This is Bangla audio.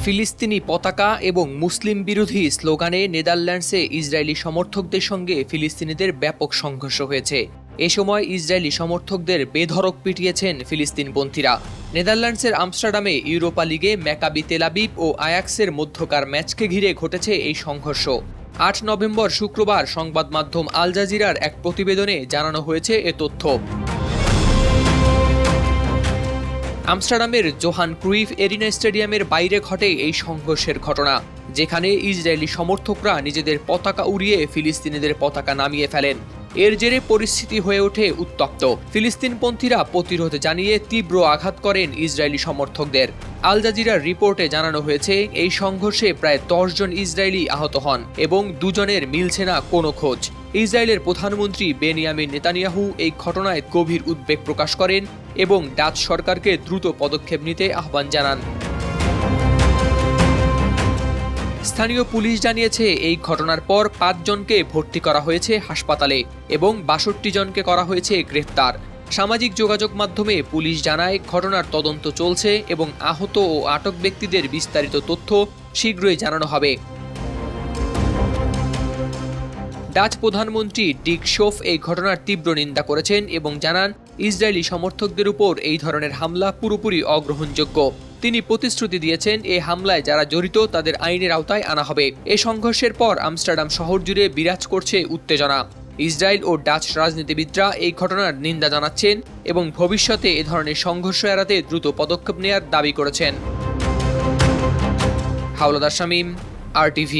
ফিলিস্তিনি পতাকা এবং মুসলিম বিরোধী স্লোগানে নেদারল্যান্ডসে ইসরায়েলি সমর্থকদের সঙ্গে ফিলিস্তিনিদের ব্যাপক সংঘর্ষ হয়েছে। এ সময় ইসরায়েলি সমর্থকদের বেধড়ক পিটিয়েছেন ফিলিস্তিনপন্থীরা। নেদারল্যান্ডসের আমস্টারডামে ইউরোপা লিগে ম্যাকাবি তেল আবিব ও আয়াক্সের মধ্যকার ম্যাচকে ঘিরে ঘটেছে এই সংঘর্ষ। ৮ নভেম্বর শুক্রবার সংবাদ মাধ্যম আল জাজিরার এক প্রতিবেদনে জানানো হয়েছে এ তথ্য। আমস্টারডামের জোহান ক্রুইফ এরিনা স্টেডিয়ামের বাইরে ঘটে এই সংঘর্ষের ঘটনা, যেখানে ইসরায়েলি সমর্থকরা নিজেদের পতাকা উড়িয়ে ফিলিস্তিনিদের পতাকা নামিয়ে ফেলেন। এর জেরে পরিস্থিতি হয়ে ওঠে উত্তপ্ত। ফিলিস্তিনপন্থীরা প্রতিরোধ জানিয়ে তীব্র আঘাত করেন ইসরায়েলি সমর্থকদের। আল জাজিরার রিপোর্টে জানানো হয়েছে, এই সংঘর্ষে প্রায় ১০ জন ইসরায়েলি আহত হন এবং দুজনের মিলছে না কোনো খোঁজ। ইসরায়েলের প্রধানমন্ত্রী বেনিয়ামিন নেতানিয়াহু এই ঘটনায় গভীর উদ্বেগ প্রকাশ করেন এবং ডাচ সরকারকে দ্রুত পদক্ষেপ নিতে আহ্বান জানান। স্থানীয় পুলিশ জানিয়েছে, এই ঘটনার পর ৫ জনকে ভর্তি করা হয়েছে হাসপাতালে এবং ৬২ জনকে করা হয়েছে গ্রেফতার। সামাজিক যোগাযোগ মাধ্যমে পুলিশ জানায়, ঘটনার তদন্ত চলছে এবং আহত ও আটক ব্যক্তিদের বিস্তারিত তথ্য শীঘ্রই জানানো হবে। ডাচ প্রধানমন্ত্রী ডিক শোফ এই ঘটনার তীব্র নিন্দা করেছেন এবং জানান, ইসরায়েলি সমর্থকদের উপর এই ধরনের হামলা পুরোপুরি অগ্রহণযোগ্য। তিনি প্রতিশ্রুতি দিয়েছেন, এই হামলায় যারা জড়িত তাদের আইনের আওতায় আনা হবে। এই সংঘর্ষের পর আমস্টারডাম শহর জুড়ে বিরাজ করছে উত্তেজনা। ইসরায়েল ও ডাচ রাজনীতিবিদরা এই ঘটনার নিন্দা জানাচ্ছেন এবং ভবিষ্যতে এ ধরনের সংঘর্ষ এড়াতে দ্রুত পদক্ষেপ নেয়ার দাবি করেছেন। হাওলাদার শামীম, RTV।